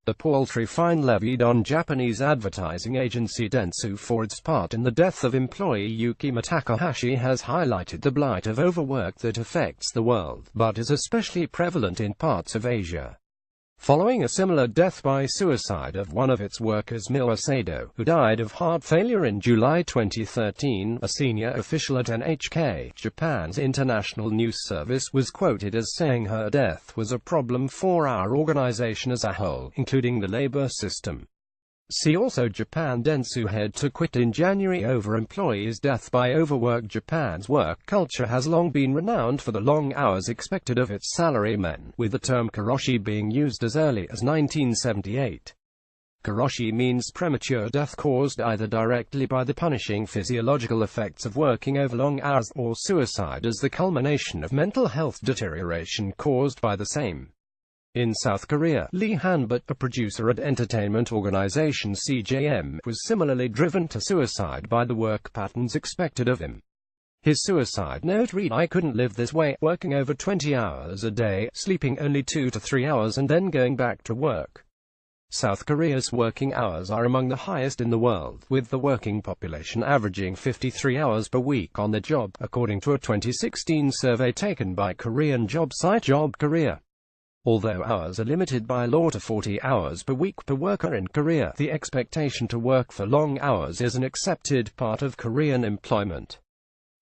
The paltry fine levied on Japanese advertising agency Dentsu for its part in the death of employee Yukima Takahashi has highlighted the blight of overwork that affects the world, but is especially prevalent in parts of Asia. Following a similar death by suicide of one of its workers, Miwa Sado, who died of heart failure in July 2013, a senior official at NHK, Japan's international news service, was quoted as saying her death was a problem for our organization as a whole, including the labor system. See also Japan Dentsu head to quit in January over employee's death by overwork. Japan's work culture has long been renowned for the long hours expected of its salarymen, with the term karoshi being used as early as 1978. Karoshi means premature death caused either directly by the punishing physiological effects of working over long hours, or suicide as the culmination of mental health deterioration caused by the same. In South Korea, Lee Han-but, a producer at entertainment organization CJM, was similarly driven to suicide by the work patterns expected of him. His suicide note read, "I couldn't live this way, working over 20 hours a day, sleeping only 2 to 3 hours and then going back to work." South Korea's working hours are among the highest in the world, with the working population averaging 53 hours per week on the job, according to a 2016 survey taken by Korean job site Job Korea. Although hours are limited by law to 40 hours per week per worker in Korea, the expectation to work for long hours is an accepted part of Korean employment.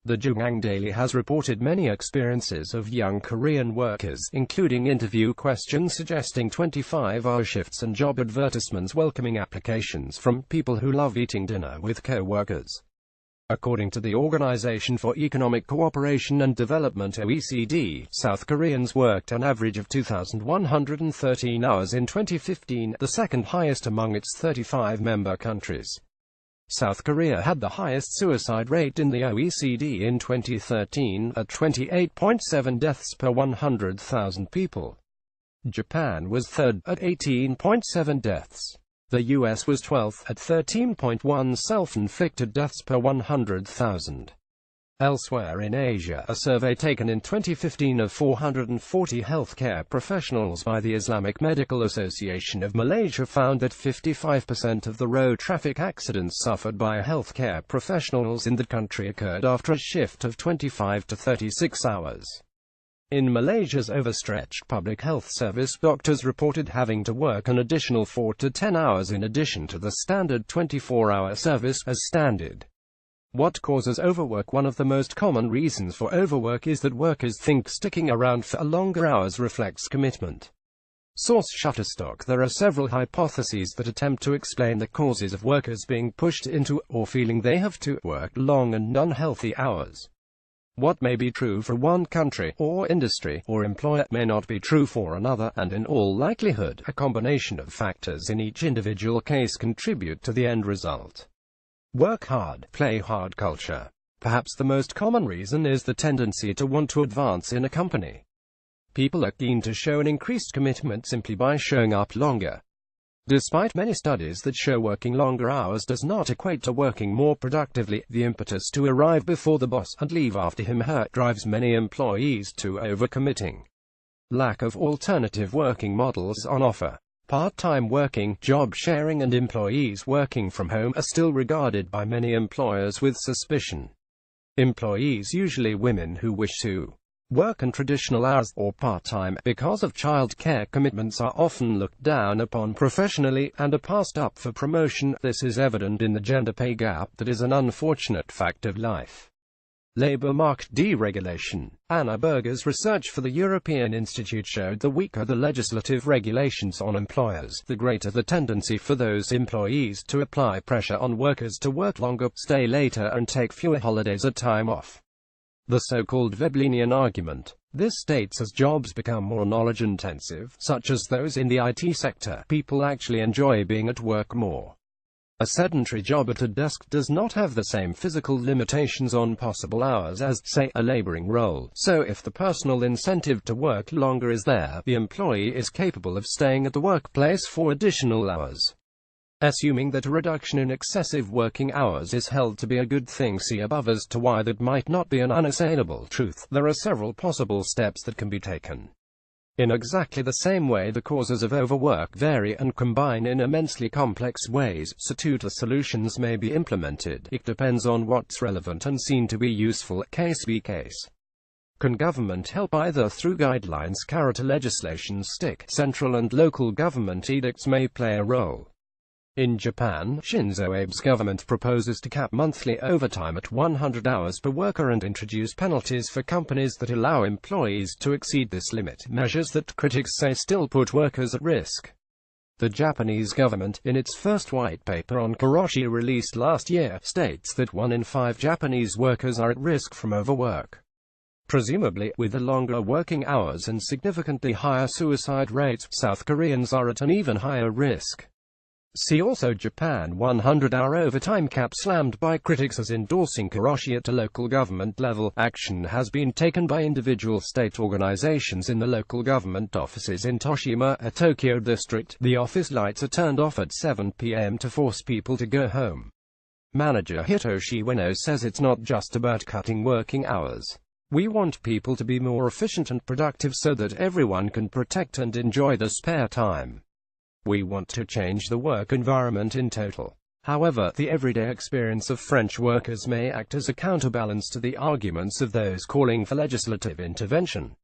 The JoongAng Daily has reported many experiences of young Korean workers, including interview questions suggesting 25-hour shifts and job advertisements welcoming applications from people who love eating dinner with co-workers. According to the Organization for Economic Cooperation and Development (OECD), South Koreans worked an average of 2,113 hours in 2015, the second highest among its 35 member countries. South Korea had the highest suicide rate in the OECD in 2013, at 28.7 deaths per 100,000 people. Japan was third, at 18.7 deaths. The US was 12th, at 13.1 self-inflicted deaths per 100,000. Elsewhere in Asia, a survey taken in 2015 of 440 healthcare professionals by the Islamic Medical Association of Malaysia found that 55% of the road traffic accidents suffered by healthcare professionals in the country occurred after a shift of 25 to 36 hours. In Malaysia's overstretched public health service, doctors reported having to work an additional 4 to 10 hours in addition to the standard 24-hour service as standard. What causes overwork? One of the most common reasons for overwork is that workers think sticking around for longer hours reflects commitment. Source: Shutterstock. There are several hypotheses that attempt to explain the causes of workers being pushed into, or feeling they have to, work long and unhealthy hours. What may be true for one country, or industry, or employer, may not be true for another, and in all likelihood, a combination of factors in each individual case contribute to the end result. Work hard, play hard culture. Perhaps the most common reason is the tendency to want to advance in a company. People are keen to show an increased commitment simply by showing up longer. Despite many studies that show working longer hours does not equate to working more productively, the impetus to arrive before the boss and leave after him/her drives many employees to overcommitting. Lack of alternative working models on offer. Part-time working, job sharing and employees working from home are still regarded by many employers with suspicion. Employees, usually women who wish to work in traditional hours, or part-time, because of child care commitments, are often looked down upon professionally, and are passed up for promotion. This is evident in the gender pay gap that is an unfortunate fact of life. Labor market deregulation. Anna Berger's research for the European Institute showed the weaker the legislative regulations on employers, the greater the tendency for those employees to apply pressure on workers to work longer, stay later and take fewer holidays or time off. The so-called Veblenyan argument. This states as jobs become more knowledge-intensive, such as those in the IT sector, people actually enjoy being at work more. A sedentary job at a desk does not have the same physical limitations on possible hours as, say, a laboring role. So if the personal incentive to work longer is there, the employee is capable of staying at the workplace for additional hours. Assuming that a reduction in excessive working hours is held to be a good thing, see above. As to why that might not be an unassailable truth, there are several possible steps that can be taken. In exactly the same way the causes of overwork vary and combine in immensely complex ways, so too the solutions may be implemented. It depends on what's relevant and seen to be useful, case by case. Can government help? Either through guidelines, carrot, or legislation stick. Central and local government edicts may play a role. In Japan, Shinzo Abe's government proposes to cap monthly overtime at 100 hours per worker and introduce penalties for companies that allow employees to exceed this limit, measures that critics say still put workers at risk. The Japanese government, in its first white paper on karoshi released last year, states that 1 in 5 Japanese workers are at risk from overwork. Presumably, with the longer working hours and significantly higher suicide rates, South Koreans are at an even higher risk. See also Japan 100-hour overtime cap slammed by critics as endorsing karoshi at a local government level. Action has been taken by individual state organizations in the local government offices in Toshima, a Tokyo district. The office lights are turned off at 7 p.m. to force people to go home. Manager Hitoshi Ueno says it's not just about cutting working hours. We want people to be more efficient and productive so that everyone can protect and enjoy the spare time. We want to change the work environment in total. However, the everyday experience of French workers may act as a counterbalance to the arguments of those calling for legislative intervention.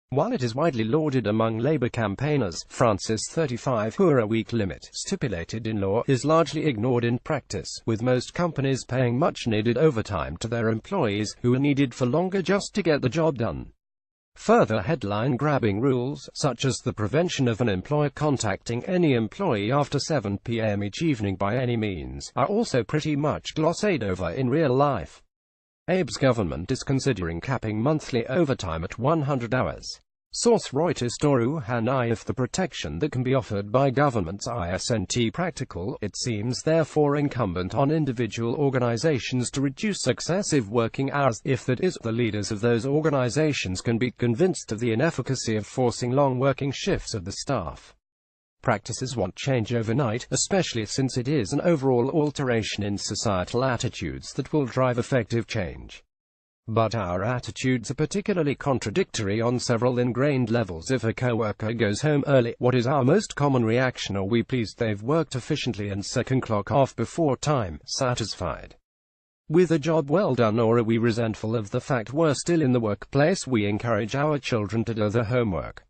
While it is widely lauded among labor campaigners, France's 35-hour-a-week limit, stipulated in law, is largely ignored in practice, with most companies paying much-needed overtime to their employees, who are needed for longer just to get the job done. Further headline-grabbing rules, such as the prevention of an employer contacting any employee after 7 p.m. each evening by any means, are also pretty much glossed over in real life. Abe's government is considering capping monthly overtime at 100 hours. Source Reuters. Toru Hanai. If the protection that can be offered by governments isn't practical, it seems therefore incumbent on individual organizations to reduce excessive working hours. If that is, the leaders of those organizations can be convinced of the inefficacy of forcing long working shifts of the staff. Practices won't change overnight, especially since it is an overall alteration in societal attitudes that will drive effective change. But our attitudes are particularly contradictory on several ingrained levels. If a coworker goes home early, what is our most common reaction? Are we pleased they've worked efficiently and can clock off before time, satisfied with a job well done, or are we resentful of the fact we're still in the workplace? We encourage our children to do their homework.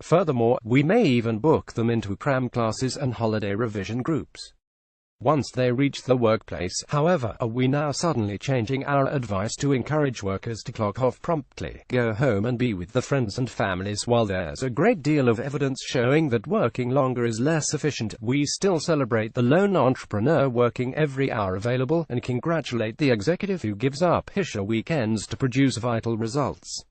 Furthermore, we may even book them into cram classes and holiday revision groups. Once they reach the workplace, however, are we now suddenly changing our advice to encourage workers to clock off promptly, go home and be with the friends and families? While there's a great deal of evidence showing that working longer is less efficient, we still celebrate the lone entrepreneur working every hour available, and congratulate the executive who gives up his weekends to produce vital results.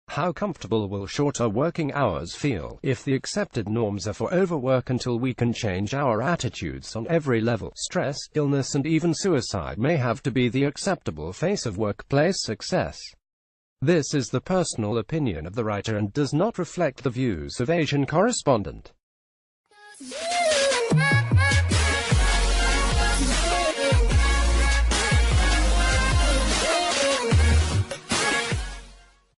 How comfortable will shorter working hours feel, if the accepted norms are for overwork? Until we can change our attitudes on every level, stress, illness and even suicide may have to be the acceptable face of workplace success. This is the personal opinion of the writer and does not reflect the views of Asian Correspondent.